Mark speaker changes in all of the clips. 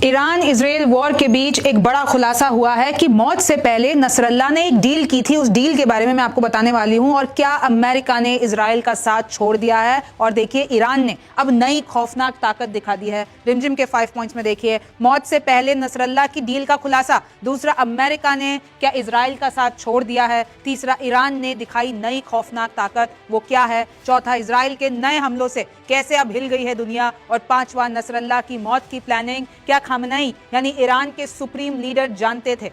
Speaker 1: Iran Israel war के बीच एक बड़ा खुलासा हुआ है कि मौत से पहले नसरल्ला ने एक डील की थी। उस डील के बारे में मैं आपको बताने वाली हूं और क्या अमेरिका ने इजराइल का साथ छोड़ दिया है। और देखिए, ईरान ने अब नई खौफनाक ताकत दिखा दी है। रिमझिम के 5 पॉइंट्स में देखिए, मौत से पहले नसरल्ला की डील का खुलासा। दूसरा, अमेरिका ने क्या इजराइल का साथ छोड़ दिया है। तीसरा, ईरान ने दिखाई नई खौफनाक ताकत, वो क्या है। चौथा, इजराइल के नए हमलों से कैसे अब हिल गई है दुनिया। और पांचवा, नसरल्ला की मौत की प्लानिंग क्या खामनेई यानी ईरान के सुप्रीम लीडर जानते थे।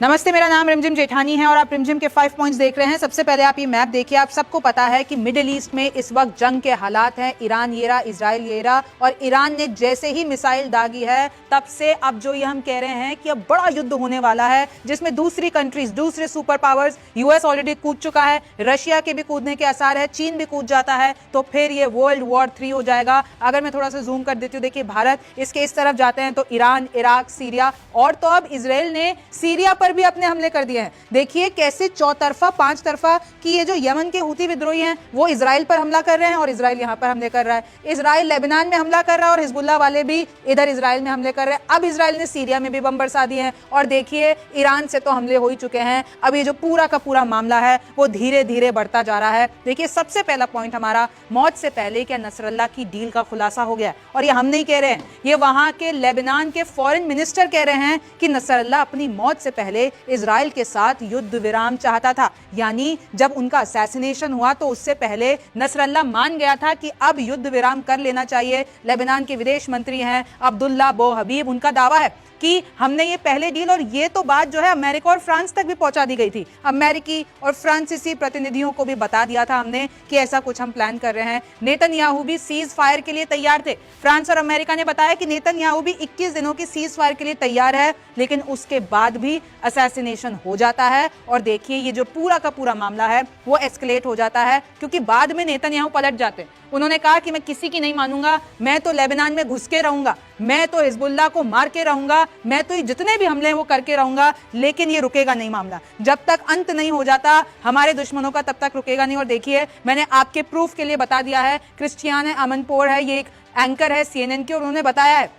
Speaker 1: नमस्ते, मेरा नाम रिमझिम जेठानी है और आप रिमझिम के 5 पॉइंट्स देख रहे हैं। सबसे पहले आप ये मैप देखिए। आप सबको पता है कि मिडिल ईस्ट में इस वक्त जंग के हालात हैं। ईरान ये रहा, इजराइल ये रहा, और ईरान ने जैसे ही मिसाइल दागी है तब से अब जो ये हम कह रहे हैं कि अब बड़ा युद्ध होने वाला है, जिसमें दूसरी कंट्रीज, दूसरे सुपर पावर्स, यूएस ऑलरेडी कूद चुका है, रशिया के भी कूदने के आसार है, चीन भी कूद जाता है, तो फिर ये वर्ल्ड वॉर 3 हो जाएगा। अगर मैं थोड़ा सा जूम कर देती हूँ, देखिए भारत इसके इस तरफ जाते हैं तो ईरान, इराक, सीरिया, और तो अब इजराइल ने सीरिया पर भी अपने हमले कर दिए हैं। देखिए कैसे चौतरफा, 5 तरफा कि ये जो यमन के हूती विद्रोही हैं वो इजराइल पर हमला कर रहे हैं और इजराइल यहां पर हमले कर रहा है। इजराइल लेबनान में हमला कर रहा है और हिजबुल्लाह वाले भी इधर इजराइल में हमले कर रहे हैं। अब इजराइल ने सीरिया में भी बम बरसा दिए हैं और देखिए ईरान से तो हमले हो ही चुके हैं। अब ये जो पूरा का पूरा मामला है वो धीरे धीरे बढ़ता जा रहा है। देखिए, सबसे पहला पॉइंट हमारा, मौत से पहले क्या नसरल्ला की डील का खुलासा हो गया। और ये हम नहीं कह रहे हैं, ये वहां के लेबनान के फॉरेन मिनिस्टर कह रहे हैं कि नसरल्ला अपनी मौत से पहले इजराइल के साथ युद्ध विराम चाहता था। यानी जब उनका असैसिनेशन हुआ तो उससे पहले नसरल्ला मान गया था कि अब युद्ध विराम कर लेना चाहिए। लेबनान के विदेश मंत्री हैं अब्दुल्ला बो हबीब, उनका दावा है कि हमने ये पहले डील, और ये तो बात जो है अमेरिका और फ्रांस तक भी पहुंचा दी गई थी। अमेरिकी और फ्रांसीसी प्रतिनिधियों को भी बता दिया था हमने कि ऐसा कुछ हम प्लान कर रहे हैं। नेतन्याहू भी सीज फायर के लिए तैयार थे। फ्रांस और अमेरिका ने बताया कि नेतन्याहू भी 21 दिनों की सीज फायर के लिए तैयार है, लेकिन उसके बाद भी असैसिनेशन हो जाता है। और देखिए, ये जो पूरा का पूरा मामला है वो एस्केलेट हो जाता है, क्योंकि बाद में नेतन्याहू पलट जाते हैं। उन्होंने कहा कि मैं किसी की नहीं मानूंगा, मैं तो लेबनान में घुस के रहूंगा, मैं तो हिजबुल्लाह को मार के रहूंगा, मैं तो जितने भी हमले हैं वो करके रहूंगा, लेकिन ये रुकेगा नहीं मामला। जब तक अंत नहीं हो जाता हमारे दुश्मनों का, तब तक रुकेगा नहीं। और देखिए, मैंने आपके प्रूफ के लिए बता दिया है, क्रिस्टियाने अमनपोर है, ये एक एंकर है सीएनएन की, और उन्होंने बताया है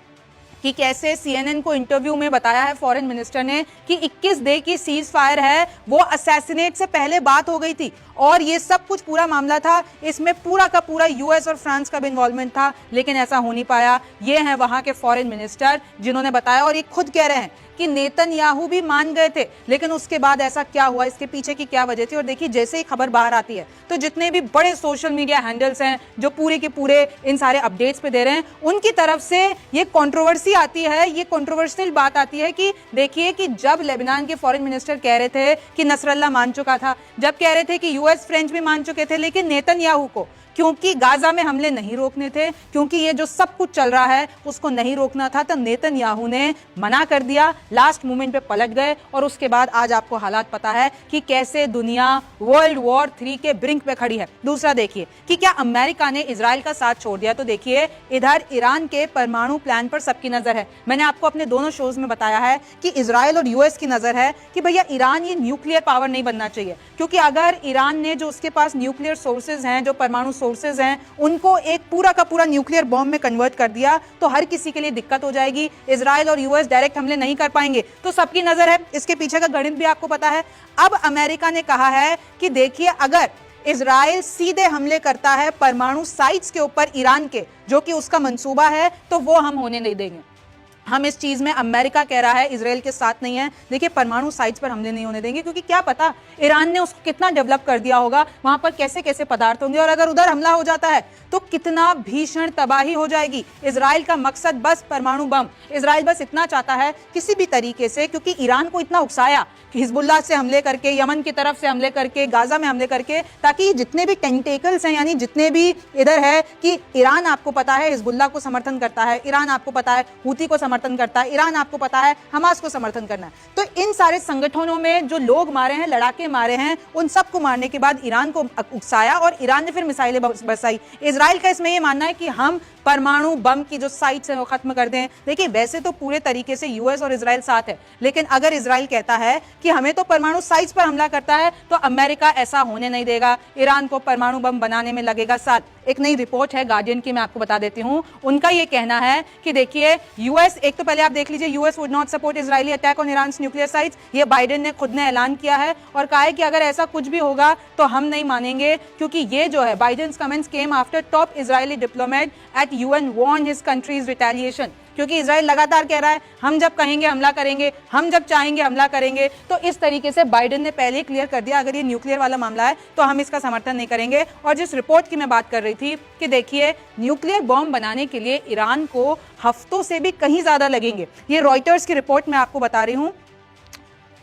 Speaker 1: कि कैसे सीएनएन को इंटरव्यू में बताया है फॉरेन मिनिस्टर ने कि 21 डे की सीज फायर है वो असैसिनेट से पहले बात हो गई थी और ये सब कुछ पूरा मामला था। इसमें पूरा का पूरा यूएस और फ्रांस का भी इन्वॉल्वमेंट था, लेकिन ऐसा हो नहीं पाया। ये हैं वहां के फॉरेन मिनिस्टर जिन्होंने बताया, और ये खुद कह रहे हैं कि नेतन्याहू भी मान गए थे, लेकिन उसके बाद ऐसा क्या हुआ, इसके पीछे की क्या वजह थी। और देखिए, जैसे ही खबर बाहर आती है तो जितने भी बड़े सोशल मीडिया हैंडल्स हैं जो पूरे के पूरे इन सारे अपडेट्स पे दे रहे हैं, उनकी तरफ से ये कंट्रोवर्सी आती है, ये कंट्रोवर्शियल बात आती है कि देखिए कि जब लेबनान के फॉरेन मिनिस्टर कह रहे थे कि नसरल्ला मान चुका था, जब कह रहे थे कि यूएस, फ्रेंच भी मान चुके थे, लेकिन नेतन्याहू को क्योंकि गाजा में हमले नहीं रोकने थे, क्योंकि ये जो सब कुछ चल रहा है उसको नहीं रोकना था, तो नेतन्याहू ने मना कर दिया, लास्ट मोमेंट पे पलट गए। और उसके बाद आज आपको हालात पता है कि कैसे दुनिया वर्ल्ड वॉर 3 के ब्रिंक पे खड़ी है। दूसरा देखिए कि क्या अमेरिका ने इजराइल का साथ छोड़ दिया, तो देखिए इधर ईरान के परमाणु प्लान पर सबकी नजर है। मैंने आपको अपने दोनों शोज में बताया है कि इजराइल और यूएस की नजर है कि भैया ईरान ये न्यूक्लियर पावर नहीं बनना चाहिए, क्योंकि अगर ईरान ने जो उसके पास न्यूक्लियर सोर्सेज हैं, जो परमाणु सोर्सेज हैं, उनको एक पूरा का पूरा न्यूक्लियर बॉम्ब में कन्वर्ट कर दिया तो हर किसी के लिए दिक्कत हो जाएगी। इजराइल और यूएस डायरेक्ट हमले नहीं कर पाएंगे, तो सबकी नजर है, इसके पीछे का गणित भी आपको पता है। अब अमेरिका ने कहा है कि देखिए, अगर इजराइल सीधे हमले करता है परमाणु साइट्स के ऊपर ईरान के, जो कि उसका मंसूबा है, तो वो हम होने नहीं देंगे। हम इस चीज में, अमेरिका कह रहा है, इजराइल के साथ नहीं है। देखिए, परमाणु साइट्स पर हमले नहीं होने देंगे, क्योंकि क्या पता ईरान ने उसको कितना डेवलप कर दिया होगा, वहां पर कैसे कैसे पदार्थ होंगे, और अगर उधर हमला हो जाता है तो कितना भीषण तबाही हो जाएगी। इजराइल का मकसद बस परमाणु बम, इजराइल बस इतना चाहता है किसी भी तरीके से, क्योंकि ईरान को इतना उकसाया कि हिजबुल्लाह से हमले करके, यमन की तरफ से हमले करके, गाजा में हमले करके, ताकि जितने भी टेंटेकल्स हैं, यानी जितने भी इधर है कि ईरान आपको पता है हिजबुल्लाह को समर्थन करता है, ईरान आपको पता है हूती को समर्थन करता है, ईरान आपको पता है हमास को समर्थन करना है, तो इन सारे संगठनों में जो लोग मारे हैं, लड़ाके मारे हैं, उन सबको मारने के बाद ईरान को उकसाया और ईरान ने फिर मिसाइलें बरसाई। इजराइल का इसमें यह मानना है कि हम परमाणु बम की जो साइट्स हैं वो खत्म कर दें। देखिए, वैसे तो पूरे तरीके से यूएस और इजराइल साथ है, लेकिन अगर इजराइल कहता है कि हमें तो परमाणु साइट्स पर हमला करता है, तो अमेरिका ऐसा होने नहीं देगा, ईरान को परमाणु बम बनाने में लगेगा साथ। एक नई रिपोर्ट है गार्डियन की, मैं आपको बता देती हूं। उनका ये कहना है कि देखिए यूएस, एक तो पहले आप देख लीजिए, US would not support Israeli attack on Iran nuclear sites. ये बाइडेन ने खुद ने ऐलान किया है और कहा है कि अगर ऐसा कुछ भी होगा तो हम नहीं मानेंगे, क्योंकि ये जो है Biden's comments came after top Israeli diplomat at UN warns his countries retaliation. क्योंकि इजराइल लगातार कह रहा है हम जब कहेंगे हमला करेंगे, हम जब चाहेंगे हमला करेंगे। तो इस तरीके से बाइडेन ने पहले ही क्लियर कर दिया अगर ये न्यूक्लियर वाला मामला है तो हम इसका समर्थन नहीं करेंगे। और जिस रिपोर्ट की मैं बात कर रही थी कि देखिए न्यूक्लियर बॉम्ब बनाने के लिए ईरान को हफ्तों से भी कहीं ज्यादा लगेंगे। ये रॉयटर्स की रिपोर्ट मैं आपको बता रही हूं,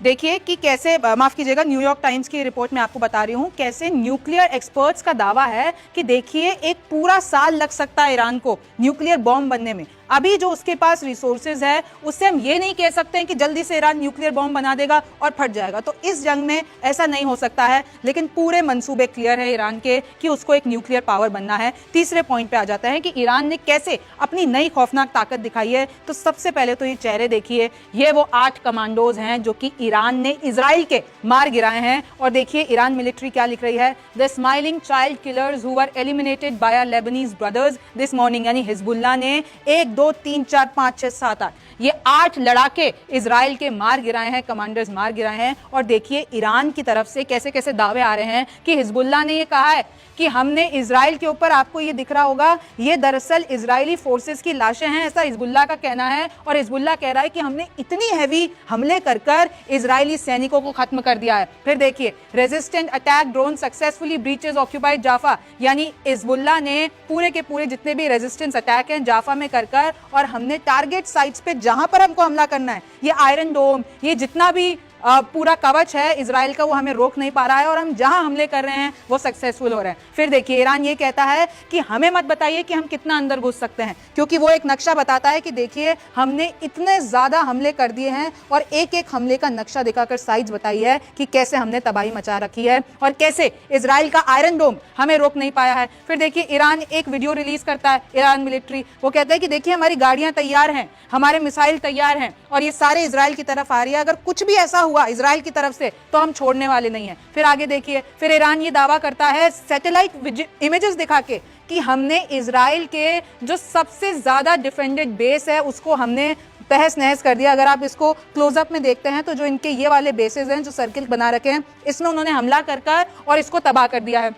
Speaker 1: देखिए कि कैसे, माफ कीजिएगा, न्यूयॉर्क टाइम्स की रिपोर्ट में आपको बता रही हूं कैसे न्यूक्लियर एक्सपर्ट्स का दावा है कि देखिए एक पूरा साल लग सकता है ईरान को न्यूक्लियर बॉम्ब बनने में। अभी जो उसके पास रिसोर्सेज है उससे हम ये नहीं कह सकते हैं कि जल्दी से ईरान न्यूक्लियर बॉम्ब बना देगा और फट जाएगा। तो इस जंग में ऐसा नहीं हो सकता है, लेकिन पूरे मंसूबे क्लियर है ईरान के कि उसको एक न्यूक्लियर पावर बनना है। तीसरे पॉइंट पे आ जाता है कि ईरान ने कैसे अपनी नई खौफनाक ताकत दिखाई है। तो सबसे पहले तो ये चेहरे देखिए, ये वो 8 कमांडोज हैं जो कि ईरान ने इजराइल के मार गिराए हैं। और देखिए ईरान मिलिट्री क्या लिख रही है, the smiling child killers who were eliminated by our Lebanese brothers this morning. यानी हिजबुल्लाह ने 1 2 3 4 5 6 7 8 ये 8 लड़ाके इजराइल के मार गिराए हैं, कमांडर्स मार गिराए हैं। और देखिए ईरान की तरफ से कैसे कैसे दावे आ रहे हैं कि हिजबुल्लाह ने ये कहा है कि हमने इजराइल के ऊपर, आपको ये दिख रहा होगा, ये दरअसल इजरायली फोर्सेस की लाशें हैं, ऐसा हिजबुल्लाह का कहना है। और हिजबुल्लाह कह रहा है कि हमने इतनी हैवी हमले कर कर इजरायली सैनिकों को खत्म कर दिया है। फिर देखिए resistant attack drone successfully breaches occupied Jaffa, यानी हिजबुल्लाह ने पूरे के पूरे जितने भी रेजिस्टेंस अटैक हैं जाफा में कर कर, और हमने टारगेट साइट्स पे जहां पर हमको हमला करना है, ये आयरन डोम, ये जितना भी पूरा कवच है इजराइल का, वो हमें रोक नहीं पा रहा है और हम जहां हमले कर रहे हैं वो सक्सेसफुल हो रहे हैं। फिर देखिए ईरान ये कहता है कि हमें मत बताइए कि हम कितना अंदर घुस सकते हैं, क्योंकि वो एक नक्शा बताता है कि देखिए हमने इतने ज्यादा हमले कर दिए हैं और एक एक हमले का नक्शा दिखाकर साइज बताई है कि कैसे हमने तबाही मचा रखी है और कैसे इजराइल का आयरन डोम हमें रोक नहीं पाया है। फिर देखिए ईरान एक वीडियो रिलीज करता है, ईरान मिलिट्री, वो कहता है कि देखिए हमारी गाड़ियां तैयार हैं, हमारे मिसाइल तैयार हैं और ये सारे इजराइल की तरफ आ रही है। अगर कुछ भी ऐसा हुआ इजराइल की तरफ से तो हम छोड़ने वाले नहीं हैं। फिर आगे देखिए, फिर ईरान ये दावा करता है सैटेलाइट इमेजेस दिखा के कि हमने इजराइल के जो सबसे ज्यादा डिफेंडेड बेस है उसको हमने तहस नहस कर दिया। अगर आप इसको क्लोजअप में देखते हैं तो जो इनके ये वाले बेसेस हैं जो सर्किल बना रखे हैं, इसमें उन्होंने हमला कर कर और इसको तबाह कर दिया है।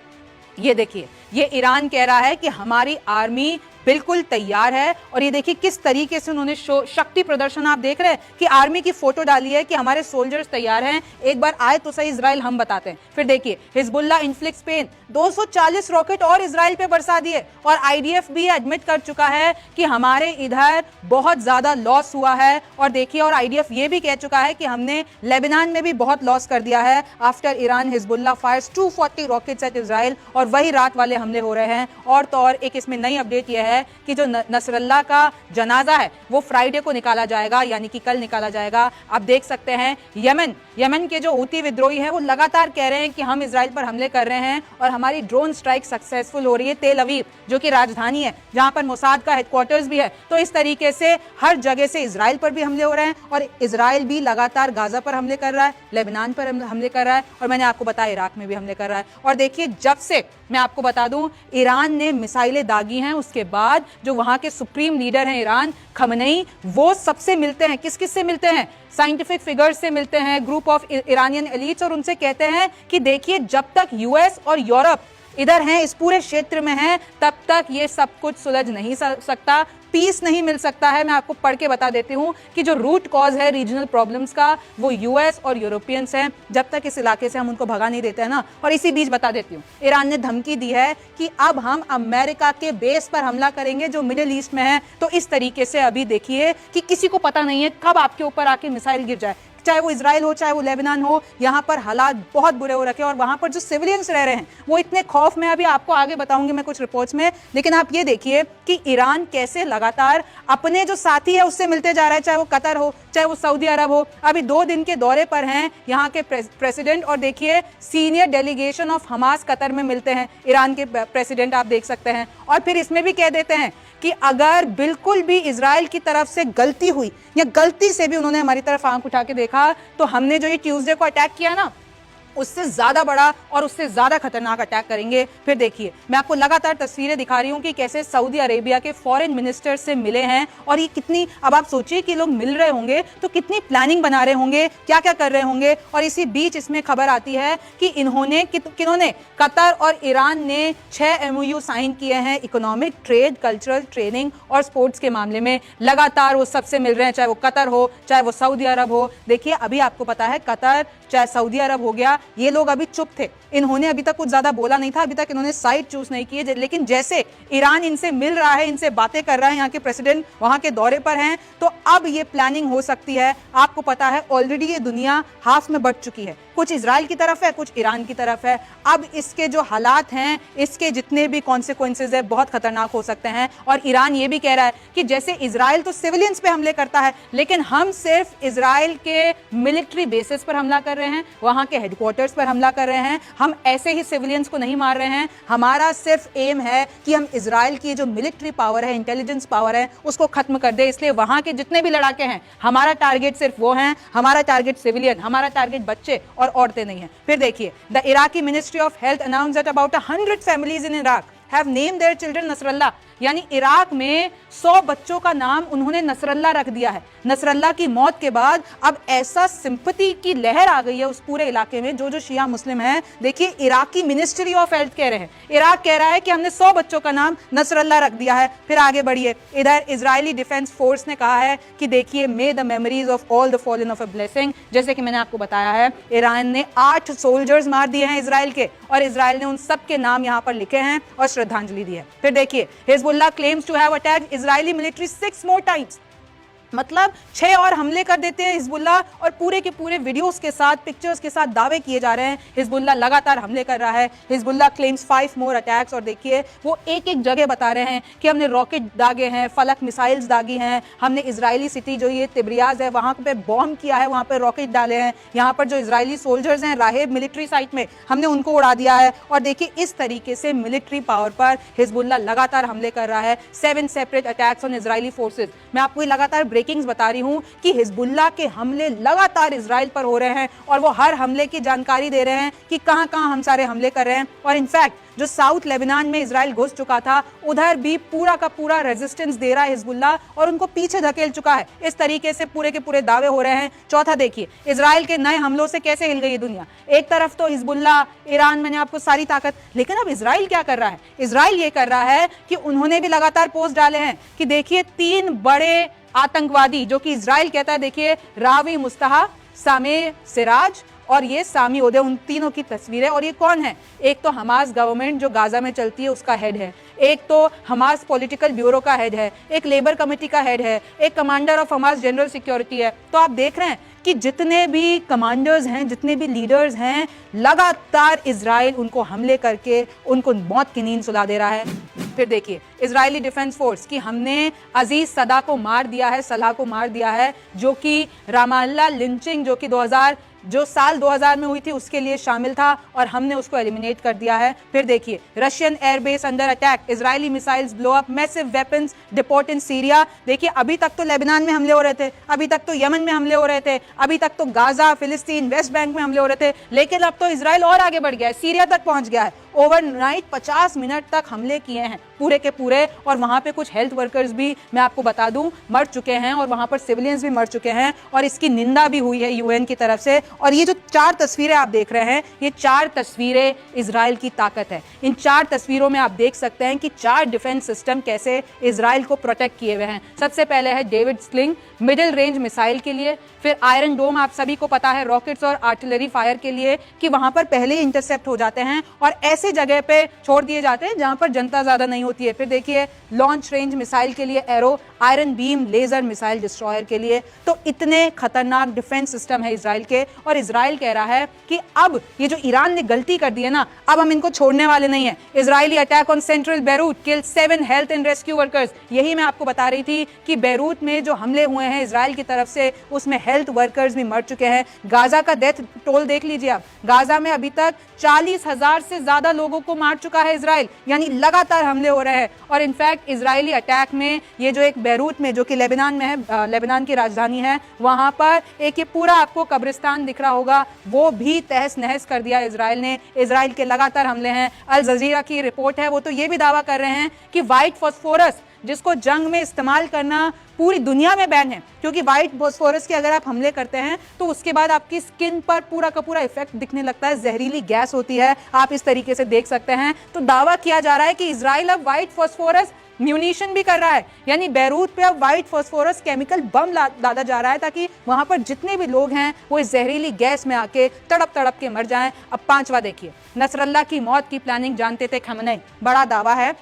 Speaker 1: ये देखिए, ये ईरान कह रहा है कि हमारी आर्मी बिल्कुल तैयार है। और ये देखिए किस तरीके से उन्होंने शक्ति प्रदर्शन, आप देख रहे हैं कि आर्मी की फोटो डाली है कि हमारे सोल्जर्स तैयार हैं, एक बार आए तो सही इजराइल, हम बताते हैं। फिर देखिए हिजबुल्लाह इन्फ्लिक्ट्स पेन, 240 रॉकेट और इजराइल पे बरसा दिए। और आईडीएफ भी एडमिट कर चुका है कि हमारे इधर बहुत ज्यादा लॉस हुआ है। और देखिए, और आईडीएफ ये भी कह चुका है कि हमने लेबनान में भी बहुत लॉस कर दिया है after Iran Hezbollah fires 240 rockets at Israel. और वही रात वाले हमले हो रहे हैं। और तो और एक इसमें नई अपडेट यह है कि जो नसरल्ला का जनाजा है वो फ्राइडे को निकाला जाएगा, यानी कि कल निकाला जाएगा। आप देख सकते हैं यमन के जो हूती विद्रोही हैं वो लगातार कह रहे हैं कि हम इजराइल पर हमले कर रहे हैं और हमारी ड्रोन स्ट्राइक सक्सेसफुल हो रही है। तेल अवीव जो कि राजधानी है, जहां पर मोसाद का हेडक्वार्टर्स भी है। तो इस तरीके से हर जगह से इजराइल पर भी हमले हो रहे हैं और इजराइल भी लगातार गाजा पर हमले कर रहा है, लेबनान पर हमले कर रहा है और मैंने आपको बताया इराक में भी हमले कर रहा है। और देखिए, जब से मैं आपको बता दूं ईरान ने मिसाइलें दागी हैं, उसके बाद जो वहां के सुप्रीम लीडर हैं ईरान, खमनेई, वो सबसे मिलते हैं। किस किस से मिलते हैं? साइंटिफिक फिगर्स से मिलते हैं, ग्रुप ऑफ ईरानियन एलिट्स, और उनसे कहते हैं कि देखिए जब तक यूएस और यूरोप इधर हैं, इस पूरे क्षेत्र में हैं, तब तक ये सब कुछ सुलझ नहीं सकता, पीस नहीं मिल सकता है। मैं आपको पढ़ के बता देती हूँ कि जो रूट कॉज है रीजनल प्रॉब्लम्स का वो यूएस और यूरोपियंस हैं। जब तक इस इलाके से हम उनको भगा नहीं देते हैं ना। और इसी बीच बता देती हूँ, ईरान ने धमकी दी है कि अब हम अमेरिका के बेस पर हमला करेंगे जो मिडिल ईस्ट में है। तो इस तरीके से अभी देखिए कि किसी को पता नहीं है कब आपके ऊपर आके मिसाइल गिर जाए, चाहे वो इजराइल हो चाहे वो लेबनान हो। यहाँ पर हालात बहुत बुरे हो रखे हैं और वहां पर जो सिविलियंस रह रहे हैं वो इतने खौफ में, अभी आपको आगे बताऊंगी मैं कुछ रिपोर्ट्स में। लेकिन आप ये देखिए कि ईरान कैसे लगातार अपने जो साथी है उससे मिलते जा रहा है, चाहे वो कतर हो चाहे वो सऊदी अरब हो। अभी 2 दिन के दौरे पर हैं यहाँ के प्रेसिडेंट, और देखिए senior delegation of Hamas Qatar में मिलते हैं ईरान के प्रेसिडेंट, आप देख सकते हैं। और फिर इसमें भी कह देते हैं कि अगर बिल्कुल भी इजराइल की तरफ से गलती हुई या गलती से भी उन्होंने हमारी तरफ आंख उठा के देखा तो हमने जो ये ट्यूसडे को अटैक किया ना, उससे ज्यादा बड़ा और उससे ज्यादा खतरनाक अटैक करेंगे। फिर देखिए, मैं आपको लगातार तस्वीरें दिखा रही हूं कि कैसे सऊदी अरेबिया के फॉरेन मिनिस्टर से मिले हैं, और ये कितनी, अब आप सोचिए कि लोग मिल रहे होंगे तो कितनी प्लानिंग बना रहे होंगे, क्या क्या कर रहे होंगे। और इसी बीच इसमें खबर आती है कि इन्होंने किन्होंने कतर और ईरान ने 6 MOU साइन किए हैं इकोनॉमिक, ट्रेड, कल्चरल, ट्रेनिंग और स्पोर्ट्स के मामले में। लगातार वो सबसे मिल रहे हैं, चाहे वो कतर हो, चाहे वो सऊदी अरब हो। देखिए, अभी आपको पता है कतर चाहे सऊदी अरब हो गया, ये लोग अभी चुप थे, इन्होंने अभी तक कुछ ज्यादा बोला नहीं था, अभी तक इन्होंने साइड चूज नहीं की है। लेकिन जैसे ईरान इनसे मिल रहा है, इनसे बातें कर रहा है, यहाँ के प्रेसिडेंट वहां के दौरे पर हैं, तो अब ये प्लानिंग हो सकती है। आपको पता है ऑलरेडी ये दुनिया हाफ में बट चुकी है, कुछ इजराइल की तरफ है, कुछ ईरान की तरफ है। अब इसके जो हालात हैं, इसके जितने भी कॉन्सिक्वेंसेज है, बहुत खतरनाक हो सकते हैं। और ईरान ये भी कह रहा है कि जैसे इजराइल तो सिविलियंस पे हमले करता है, लेकिन हम सिर्फ इजराइल के मिलिट्री बेसिस पर हमला कर रहे हैं, वहां के हेडक्वार्टर्स पर हमला कर रहे हैं, हम ऐसे ही सिविलियंस को नहीं मार रहे हैं। हमारा सिर्फ एम है कि हम इजराइल की जो मिलिट्री पावर है, इंटेलिजेंस पावर है, उसको खत्म कर दे। इसलिए वहां के जितने भी लड़ाके हैं, हमारा टारगेट सिर्फ वो हैं, हमारा टारगेट सिविलियन, हमारा टारगेट बच्चे और औरतें नहीं है। फिर देखिए, the Iraqi ministry of health announce that about 100 families in Iraq have named their children Nasrallah, यानी इराक में 100 बच्चों का नाम उन्होंने नसरल्ला रख दिया है। नसरल्ला की मौत के बाद अब ऐसा सिंपैथी की लहर आ गई है उस पूरे इलाके में, जो शिया मुस्लिम हैं। देखिए, इराकी मिनिस्ट्री ऑफ हेल्थ कह रहे हैं, इराक कह रहा है कि हमने 100 बच्चों का नाम नसरल्ला रख दिया है। फिर आगे बढ़िए, इधर इजरायली डिफेंस फोर्स ने कहा है कि देखिए, मे the memories of all the fallen of a blessing. जैसे कि मैंने आपको बताया है, ईरान ने 8 सोल्जर्स मार दिए हैं इजराइल के, और इजराइल ने उन सब के नाम यहां पर लिखे हैं और श्रद्धांजलि दी है। फिर देखिए, Hezbollah claims to have attacked Israeli military 6 more times, मतलब 6 और हमले कर देते हैं हिजबुल्लाह, और पूरे के पूरे वीडियोस के साथ, पिक्चर्स के साथ दावे किए जा रहे हैं। हिजबुल्लाह लगातार हमले कर रहा है। हिजबुल्लाह क्लेम्स 5 more अटैक्स, और देखिए वो एक एक जगह बता रहे हैं कि हमने रॉकेट दागे हैं, फलक मिसाइल्स दागी हैं, हमने इजरायली सिटी जो ये तिब्रियाज है वहां पे बॉम्ब किया है, वहां पे रॉकेट डाले हैं, यहाँ पर जो इजरायली सोल्जर्स हैं राहेब मिलिट्री साइट में, हमने उनको उड़ा दिया है। और देखिए, इस तरीके से मिलिट्री पावर पर हिजबुल्लाह लगातार हमले कर रहा है। 7 separate attacks on Israeli forces. मैं आपको लगातार ब्रेकिंग्स बता रही हूं कि हिजबुल्लाह के हमले लगातार इजराइल पर हो रहे हैं, और वो हर हमले की जानकारी दे रहे हैं कि कहां कहां हम सारे हमले कर रहे हैं। और इनफैक्ट जो साउथ लेबनान में इजराइल घुस चुका था, उधर भी पूरा का पूरा रेजिस्टेंस दे रहा है हिजबुल्लाह, और उनको पीछे धकेल चुका है। इस तरीके से पूरे के पूरे दावे हो रहे हैं। चौथा देखिए, इजराइल के नए हमलों से कैसे हिल गई दुनिया। एक तरफ तो हिजबुल्लाह, ईरान, मैंने आपको सारी ताकत, लेकिन अब इजराइल क्या कर रहा है? इजराइल ये कर रहा है कि उन्होंने भी लगातार पोस्ट डाले हैं कि देखिए, 3 बड़े आतंकवादी, जो कि इजराइल कहता है, देखिए, रावी मुस्तहा, सामे सिराज और ये सामी ओदे, उन तीनों की तस्वीरें। और ये कौन है? एक तो हमास गवर्नमेंट जो गाजा में चलती है उसका हेड है, एक तो हमास पॉलिटिकल ब्यूरो का हेड है, एक लेबर कमेटी का हेड है, एक commander of Hamas general security है। तो आप देख रहे हैं कि जितने भी कमांडर्स हैं, जितने भी लीडर्स हैं, लगातार इजराइल उनको हमले करके उनको मौत की नींद सुला दे रहा है। फिर देखिए, इजरायली डिफेंस फोर्स की हमने अजीज सदा को मार दिया है, सलाह को मार दिया है, जो कि रामाल्ला लिंचिंग जो कि साल 2000 में हुई थी उसके लिए शामिल था, और हमने उसको एलिमिनेट कर दिया है। फिर देखिए, Russian airbase under attack, Israeli missiles blow up, massive weapons deport in Syria. देखिए, अभी तक तो लेबनान में हमले हो रहे थे, अभी तक तो यमन में हमले हो रहे थे, अभी तक तो गाजा, फिलिस्तीन, वेस्ट बैंक में हमले हो रहे थे, लेकिन अब तो इजराइल और आगे बढ़ गया है, सीरिया तक पहुंच गया है। ओवरनाइट 50 मिनट तक हमले किए हैं पूरे के पूरे, और वहां पे कुछ हेल्थ वर्कर्स भी, मैं आपको बता दूं, मर चुके हैं, और वहां पर सिविलियंस भी मर चुके हैं, और इसकी निंदा भी हुई है यूएन की तरफ से। और ये जो 4 तस्वीरें आप देख रहे हैं, ये 4 तस्वीरें इजराइल की ताकत है। इन 4 तस्वीरों में आप देख सकते हैं कि 4 डिफेंस सिस्टम कैसे इजराइल को प्रोटेक्ट किए हुए हैं। सबसे पहले है David sling, middle range missile के लिए। फिर आयरन डोम, आप सभी को पता है, रॉकेट्स और आर्टिलरी फायर के लिए, कि वहां पर पहले ही इंटरसेप्ट हो जाते हैं और ऐसे जगह पे छोड़ दिए जाते हैं जहां पर जनता ज्यादा नहीं होती है। फिर देखिए, लॉन्च रेंज मिसाइल के लिए arrow, iron beam laser missile destroyer के लिए। तो इतने खतरनाक डिफेंस सिस्टम है इजराइल के, और इजराइल कह रहा है कि अब ये जो ईरान ने गलती कर दी है ना, अब हम इनको छोड़ने वाले नहीं है। Israeli attack on central Beirut kill 7 health and rescue workers. यही मैं आपको बता रही थी कि बेरूत में जो हमले हुए हैं इजराइल की तरफ से, उसमें हेल्थ वर्कर्स भी मर चुके हैं। गाजा का डेथ टोल देख लीजिए आप, गाजा में अभी तक 40,000 से ज्यादा लोगों को मार चुका है इजराइल, यानी लगातार हमले हो रहे हैं। और इनफैक्ट इजरायली अटैक में ये जो एक बैरूत में, जो कि लेबनान में है, लेबनान की राजधानी है, वहां पर एक ये पूरा आपको कब्रिस्तान दिख रहा होगा, वो भी तहस नहस कर दिया इजराइल ने। इजराइल के लगातार हमले हैं। अल जजीरा की रिपोर्ट है, वो तो ये भी दावा कर रहे हैं कि व्हाइट फास्फोरस, जिसको जंग में इस्तेमाल करना पूरी दुनिया में बैन है, क्योंकि व्हाइट फास्फोरस के अगर आप हमले करते हैं तो उसके बाद आपकी स्किन पर पूरा का पूरा इफेक्ट दिखने लगता है, जहरीली गैस होती है, आप इस तरीके से देख सकते हैं। तो दावा किया जा रहा है कि इजराइल अब व्हाइट फास्फोरस म्यूनिशन भी कर रहा है, यानी बैरूत पे अब व्हाइट फास्फोरस केमिकल बम लादा जा रहा है, ताकि वहां पर जितने भी लोग हैं वो इस जहरीली गैस में आके तड़प तड़प के मर जाएं। अब पांचवा देखिए, नसरल्ला की मौत की प्लानिंग जानते थे खamenei। बड़ा दावा है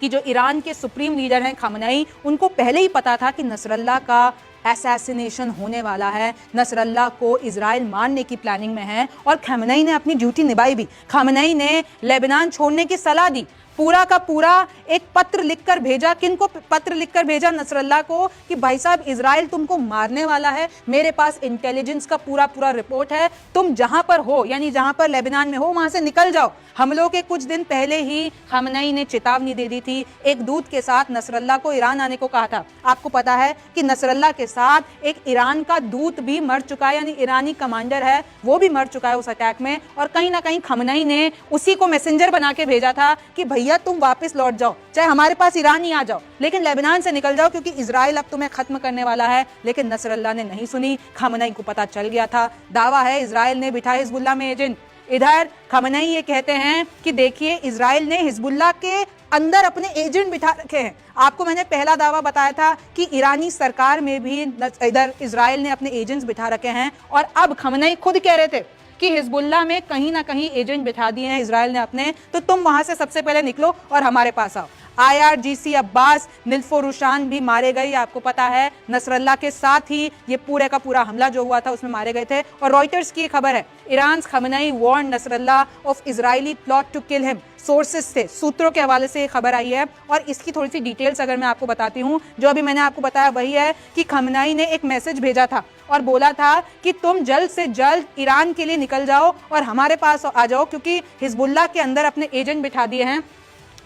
Speaker 1: कि जो ईरान के सुप्रीम लीडर हैं खamenei, उनको पहले ही पता था कि नसरल्ला का असैसिनेशन होने वाला है, नसरल्ला को इजराइल मारने की प्लानिंग में है, और खamenei ने अपनी ड्यूटी निभाई भी। खamenei ने लेबनान छोड़ने की सलाह दी, पूरा का पूरा एक पत्र लिखकर भेजा। किनको पत्र लिखकर भेजा? नसरल्ला को, कि भाई साहब इजराइल तुमको मारने वाला है, मेरे पास इंटेलिजेंस का पूरा पूरा रिपोर्ट है, तुम जहां पर हो, यानी जहां पर लेबनान में हो, वहां से निकल जाओ। हमलों के कुछ दिन पहले ही खamenei ने चेतावनी दे दी थी, एक दूत के साथ नसरल्ला को ईरान आने को कहा था। आपको पता है कि नसरल्ला के साथ एक ईरान का दूत भी मर चुका है, यानी ईरानी कमांडर है वो भी मर चुका है उस अटैक में, और कहीं ना कहीं खamenei ने उसी को मैसेंजर बना के भेजा था कि भैया तुम वापस लौट जाओ, चाहे हमारे पास ईरान ही आ जाओ, लेकिन लेबनान से निकल जाओ, क्योंकि इजराइल अब तुम्हें खत्म करने वाला है। लेकिन नसरल्ला ने नहीं सुनी, खamenei को पता चल गया था। दावा है इजराइल ने बिठाए हिजबुल्लाह में एजेंट। इधर खamenei ये कहते हैं कि देखिए इजराइल ने हिजबुल्लाह के अंदर अपने एजेंट बिठा रखे हैं। आपको मैंने पहला दावा बताया था कि ईरानी सरकार में भी इधर इजराइल ने अपने एजेंट्स बिठा रखे हैं, और अब खamenei खुद कह रहे थे कि हिजबुल्लाह में कहीं ना कहीं एजेंट बिठा दिए हैं इजराइल ने अपने, तो तुम वहां से सबसे पहले निकलो और हमारे पास आओ। IRGC अब्बास, निल्फोरुशान भी मारे गए, आपको पता है। नसरल्ला के साथ ही ये पूरे का पूरा हमला जो हुआ था उसमें मारे गए थे। और रॉयटर्स की खबर है, ईरान खamenei warn Nasrallah of Israeli plot to kill him. Sources से, सूत्रों के हवाले से खबर आई है, और इसकी थोड़ी सी डिटेल्स अगर मैं आपको बताती हूँ, जो अभी मैंने आपको बताया वही है कि खamenei ने एक मैसेज भेजा था और बोला था कि तुम जल्द से जल्द ईरान के लिए निकल जाओ और हमारे पास आ जाओ, क्योंकि हिजबुल्लाह के अंदर अपने एजेंट बिठा दिए हैं।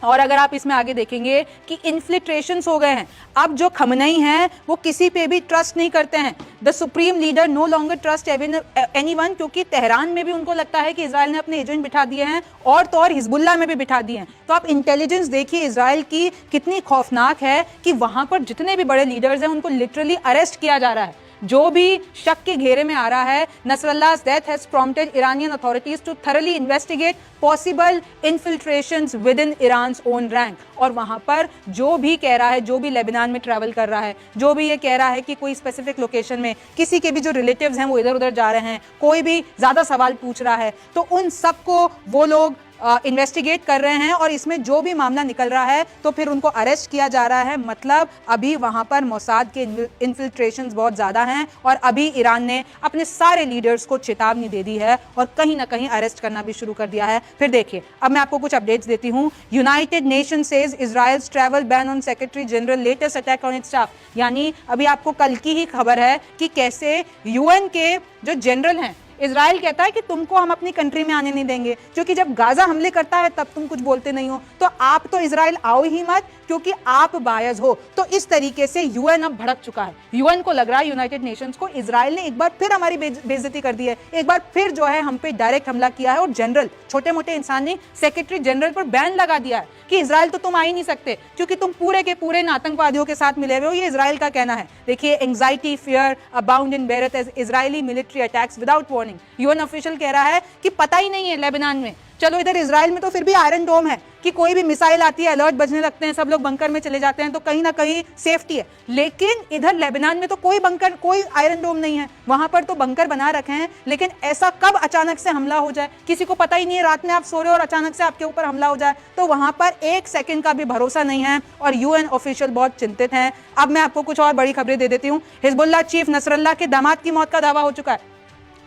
Speaker 1: और अगर आप इसमें आगे देखेंगे कि इन्फिल्ट्रेशंस हो गए हैं, अब जो खamenei हैं वो किसी पे भी ट्रस्ट नहीं करते हैं। The supreme leader no longer trust anyone, क्योंकि तेहरान में भी उनको लगता है कि इजराइल ने अपने एजेंट बिठा दिए हैं, और तो और हिजबुल्लाह में भी बिठा दिए हैं। तो आप इंटेलिजेंस देखिए इजराइल की कितनी खौफनाक है कि वहां पर जितने भी बड़े लीडर्स हैं उनको लिटरली अरेस्ट किया जा रहा है। जो भी शक के घेरे में आ रहा है, नसरल्लाह's death has prompted Iranian authorities to thoroughly investigate possible infiltrations within Iran's own rank। और वहां पर जो भी कह रहा है, जो भी लेबनान में ट्रैवल कर रहा है, जो भी ये कह रहा है कि कोई स्पेसिफिक लोकेशन में किसी के भी जो रिलेटिव्स हैं वो इधर उधर जा रहे हैं, कोई भी ज्यादा सवाल पूछ रहा है, तो उन सबको वो लोग इन्वेस्टिगेट कर रहे हैं, और इसमें जो भी मामला निकल रहा है तो फिर उनको अरेस्ट किया जा रहा है। मतलब अभी वहां पर मोसाद के इन्फिल्ट्रेशंस बहुत ज्यादा हैं, और अभी ईरान ने अपने सारे लीडर्स को चेतावनी दे दी है और कहीं ना कहीं अरेस्ट करना भी शुरू कर दिया है। फिर देखिए, अब मैं आपको कुछ अपडेट्स देती हूँ। United nation says Israel's travel ban on secretary general latest attack on it's staff. यानी अभी आपको कल की ही खबर है कि कैसे UN के जो जनरल हैं, इजराइल कहता है कि तुमको हम अपनी कंट्री में आने नहीं देंगे, क्योंकि जब गाजा हमले करता है तब तुम कुछ बोलते नहीं हो, तो आप तो इजराइल आओ ही मत, क्योंकि आप बायस हो। तो इस तरीके से UN अब भड़क चुका है। UN को लग रहा है, यूनाइटेड नेशंस को, इजराइल ने एक बार फिर हमारी बेइज्जती कर दी है, एक बार फिर जो है हम पे डायरेक्ट हमला किया है, और जनरल, छोटे मोटे इंसान ने सेक्रेटरी जनरल पर बैन लगा दिया है कि इजराइल तो तुम आ ही नहीं सकते, क्योंकि तुम पूरे के पूरे आतंकवादियों के साथ मिले हुए हो। ये इजराइल का कहना है। देखिए, anxiety fear abound in Beirut as Israeli military attacks without warning. UN official कह रहा है कि पता ही नहीं है लेबनान में। चलो इधर इजराइल में तो फिर भी आयरन डोम है कि कोई भी मिसाइल आती है अलर्ट बजने लगते हैं, सब लोग बंकर में चले जाते हैं, तो कहीं ना कहीं सेफ्टी है। लेकिन इधर लेबनान में तो कोई बंकर, कोई आयरन डोम नहीं है। वहां पर तो बंकर बना रखे हैं, लेकिन ऐसा कब अचानक से हमला हो जाए किसी को पता ही नहीं है। रात में आप सो रहे हो और अचानक से आपके ऊपर हमला हो जाए, तो वहां पर एक सेकंड का भी भरोसा नहीं है, और UN ऑफिशियल बहुत चिंतित हैं। अब मैं आपको कुछ और बड़ी खबरें दे देती हूँ। हिजबुल्लाह चीफ नसरल्ला के दामाद की मौत का दावा हो चुका है।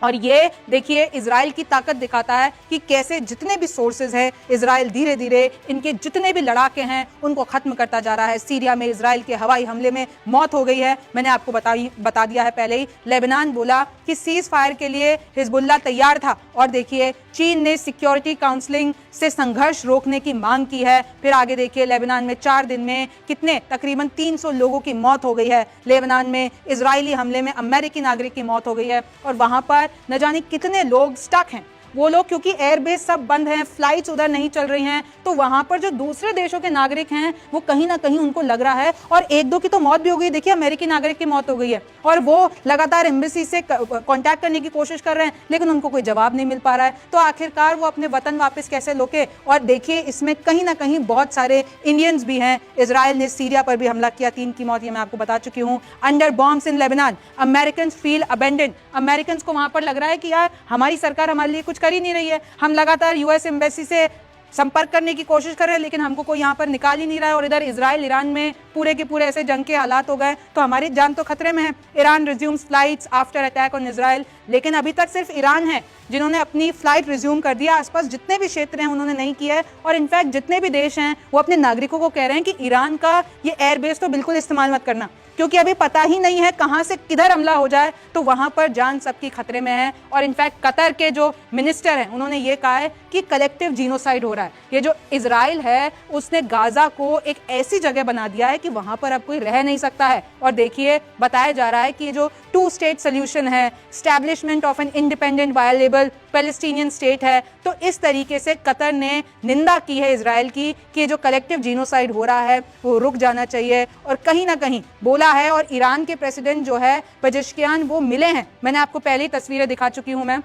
Speaker 1: और ये देखिए इजराइल की ताकत दिखाता है कि कैसे जितने भी सोर्सेज हैं इजराइल धीरे धीरे इनके जितने भी लड़ाके हैं उनको खत्म करता जा रहा है। सीरिया में इजराइल के हवाई हमले में मौत हो गई है, मैंने आपको बता दिया है पहले ही। लेबनान बोला कि सीज फायर के लिए हिजबुल्लाह तैयार था और देखिए चीन ने सिक्योरिटी काउंसलिंग से संघर्ष रोकने की मांग की है। फिर आगे देखिए लेबनान में 4 दिन में कितने तकरीबन 300 लोगों की मौत हो गई है। लेबनान में इजरायली हमले में अमेरिकी नागरिक की मौत हो गई है और वहां पर न जाने कितने लोग स्टक हैं। वो लोग क्योंकि एयरबेस सब बंद हैं, फ्लाइट्स उधर नहीं चल रही हैं, तो वहां पर जो दूसरे देशों के नागरिक हैं वो कहीं ना कहीं उनको लग रहा है, और 1-2 की तो मौत भी हो गई। देखिए अमेरिकी नागरिक की मौत हो गई है और वो लगातार एम्बेसी से कांटेक्ट करने की कोशिश कर रहे हैं लेकिन उनको कोई जवाब नहीं मिल पा रहा है। तो आखिरकार वो अपने वतन वापस कैसे लौटे। और देखिए इसमें कहीं ना कहीं बहुत सारे इंडियंस भी हैं। इजराइल ने सीरिया पर भी हमला किया, 3 की मौत ये मैं आपको बता चुकी हूँ। अंडर बॉम्ब्स इन Lebanon, American feel abandoned. American को वहां पर लग रहा है कि यार हमारी सरकार हमारे लिए कुछ कर ही नहीं रही है, हम लगातार यूएस एम्बेसी से संपर्क करने की कोशिश कर रहे हैं लेकिन हमको कोई यहाँ पर निकाल ही नहीं रहा है। और इधर इजराइल ईरान में पूरे के पूरे ऐसे जंग के हालात हो गए तो हमारी जान तो खतरे में है। Iran resumes flights after attack on Israel, लेकिन अभी तक सिर्फ ईरान है जिन्होंने अपनी फ्लाइट रिज्यूम कर दिया। आसपास जितने भी क्षेत्र हैं उन्होंने नहीं किया है और इनफैक्ट जितने भी देश हैं वो अपने नागरिकों को कह रहे हैं कि ईरान का ये एयरबेस तो बिल्कुल इस्तेमाल मत करना, क्योंकि अभी पता ही नहीं है कहां से किधर हमला हो जाए, तो वहां पर जान सबकी खतरे में है। और इनफैक्ट कतर के जो मिनिस्टर हैं उन्होंने ये कहा है कि कलेक्टिव जीनोसाइड हो रहा है। ये जो इजराइल है उसने गाजा को एक ऐसी जगह बना दिया है कि वहां पर अब कोई रह नहीं सकता है। और देखिए बताया जा रहा है कि ये जो 2 स्टेट सोल्यूशन है, establishment of an independent viable Palestinian state है, तो इस तरीके से कतर ने निंदा की है इजराइल की कि जो कलेक्टिव जीनोसाइड हो रहा है वो रुक जाना चाहिए। और कहीं ना कहीं बोला है, और ईरान के प्रेसिडेंट जो है पेजेश्कियान वो मिले हैं, मैंने आपको पहले ही तस्वीरें दिखा चुकी हूं मैं।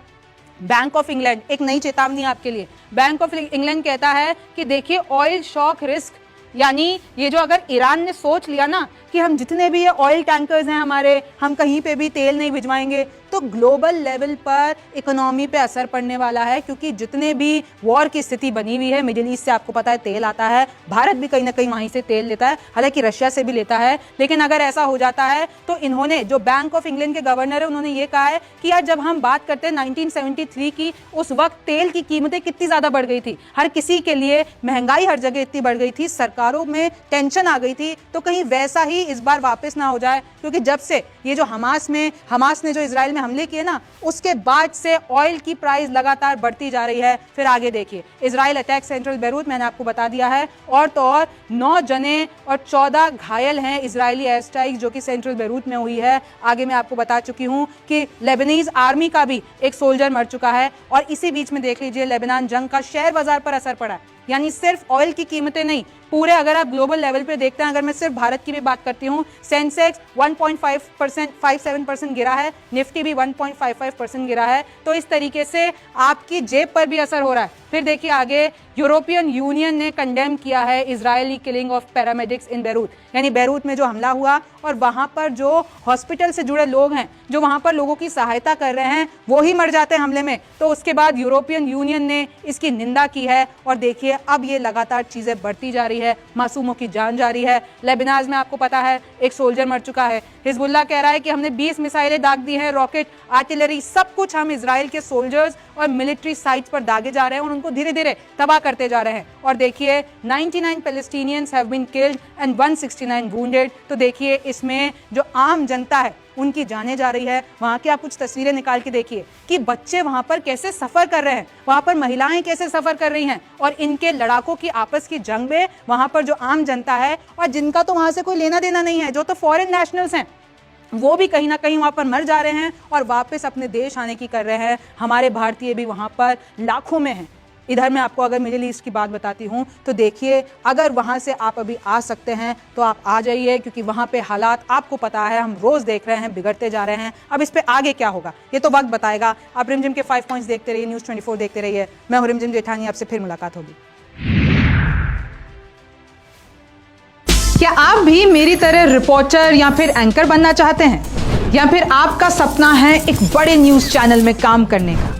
Speaker 1: बैंक ऑफ इंग्लैंड, एक नई चेतावनी आपके लिए, बैंक ऑफ इंग्लैंड कहता है कि देखिए ऑयल शॉक रिस्क, यानी ये जो अगर ईरान ने सोच लिया ना कि हम जितने भी ये ऑयल टैंकर्स हैं हमारे, हम कहीं पे भी तेल नहीं भिजवाएंगे, तो ग्लोबल लेवल पर इकोनॉमी पे असर पड़ने वाला है। क्योंकि जितने भी वॉर की स्थिति बनी हुई है, मिडिल ईस्ट से आपको पता है तेल आता है, भारत भी कहीं ना कहीं वहीं से तेल लेता है, हालांकि रशिया से भी लेता है। लेकिन अगर ऐसा हो जाता है तो इन्होंने, जो बैंक ऑफ इंग्लैंड के गवर्नर है, उन्होंने ये कहा है कि यार जब हम बात करते हैं 1973 की, उस वक्त तेल की कीमतें कितनी ज्यादा बढ़ गई थी, हर किसी के लिए महंगाई हर जगह इतनी बढ़ गई थी, सरकारों में टेंशन आ गई थी, तो कहीं वैसा ही इस बार वापस ना हो जाए। क्योंकि जब से ये जो हमास ने जो इजराइल में हमले किए ना, उसके बाद से ऑयल की प्राइस लगातार बढ़ती जा रही है। फिर आगे देखिए इजराइल अटैक सेंट्रल बेरूत, मैंने आपको बता दिया है, और तो और 9 जने और 14 घायल हैं इजरायली एयर स्ट्राइक जो कि सेंट्रल बेरूत में हुई है। आगे मैं आपको बता चुकी हूं कि लेबनीज आर्मी का भी एक सोल्जर मर चुका है। और इसी बीच में देख लीजिए लेबनान जंग का शेयर बाजार पर असर पड़ा है, यानी सिर्फ ऑयल की कीमतें नहीं, पूरे अगर आप ग्लोबल लेवल पे देखते हैं, अगर मैं सिर्फ भारत की भी बात करती हूँ, सेंसेक्स 1.57% गिरा है, निफ्टी भी 1.55% गिरा है। तो इस तरीके से आपकी जेब पर भी असर हो रहा है। फिर देखिए आगे, यूरोपियन यूनियन ने कंडेम किया है Israeli killing of paramedics in Beirut, यानी बेरूत में जो हमला हुआ और वहां पर जो हॉस्पिटल से जुड़े लोग हैं, जो वहां पर लोगों की सहायता कर रहे हैं, वो ही मर जाते हैं हमले में। तो उसके बाद यूरोपियन यूनियन ने इसकी निंदा की है। और देखिए अब ये लगातार चीजें बढ़ती जा रही है, मासूमों की जान जा रही है। लेबनान में आपको पता है एक सोल्जर मर चुका है। हिजबुल्लाह कह रहा है कि हमने 20 मिसाइलें दाग दी हैं, रॉकेट, आर्टिलरी, सब कुछ हम इजराइल के सोल्जर्स और मिलिट्री साइट्स पर दागे जा रहे हैं और उनको धीरे धीरे तबाह करते जा रहे हैं। और देखिए 99 Palestinians have been killed and 169 wounded. तो देखिए इसमें जो आम जनता है उनकी जाने जा रही है। वहां की आप कुछ तस्वीरें निकाल के देखिए कि बच्चे वहां पर कैसे सफर कर रहे हैं, वहां पर महिलाएं कैसे सफर कर रही हैं, और इनके लड़ाकों की आपस की जंग में वहां पर जो आम जनता है और जिनका तो वहां से कोई लेना देना नहीं है, जो तो फॉरेन नेशनल्स हैं, वो भी कहीं ना कहीं वहां पर मर जा रहे हैं और वापस अपने देश आने की कर रहे हैं। हमारे भारतीय भी वहां पर लाखों में हैं। इधर मैं आपको अगर मिडिल ईस्ट की बात बताती हूँ तो देखिए, अगर वहाँ से आप अभी आ सकते हैं तो आप आ जाइए, क्योंकि वहाँ पे हालात आपको पता है, हम रोज़ देख रहे हैं, बिगड़ते जा रहे हैं। अब इस पे आगे क्या होगा ये तो वक्त बताएगा। आप रिमझिम के 5 पॉइंट्स देखते रहिए, न्यूज़ 24 देखते रहिए। मैं हूँ रिमझिम जेठानी, आपसे फिर मुलाकात होगी। क्या आप भी मेरी तरह रिपोर्टर या फिर एंकर बनना चाहते हैं, या फिर आपका सपना है एक बड़े न्यूज़ चैनल में काम करने का,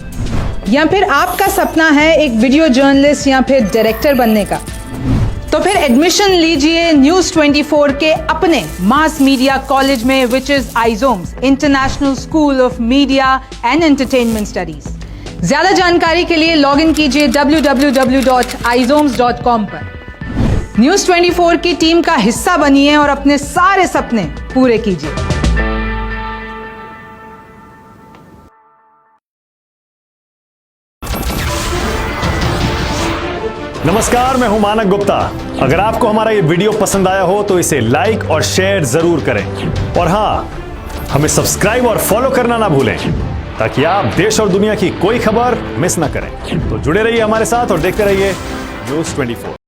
Speaker 1: या फिर आपका सपना है एक वीडियो जर्नलिस्ट या फिर डायरेक्टर बनने का, तो फिर एडमिशन लीजिए न्यूज 24 के अपने मास मीडिया कॉलेज में, विच इज आइजोम्स international school of media and entertainment studies. ज्यादा जानकारी के लिए लॉग इन कीजिए www.izoms.com पर। न्यूज 24 की टीम का हिस्सा बनिए और अपने सारे सपने पूरे कीजिए।
Speaker 2: नमस्कार, मैं हूं मानक गुप्ता। अगर आपको हमारा ये वीडियो पसंद आया हो तो इसे लाइक और शेयर जरूर करें, और हां, हमें सब्सक्राइब और फॉलो करना ना भूलें ताकि आप देश और दुनिया की कोई खबर मिस ना करें। तो जुड़े रहिए हमारे साथ और देखते रहिए न्यूज 24।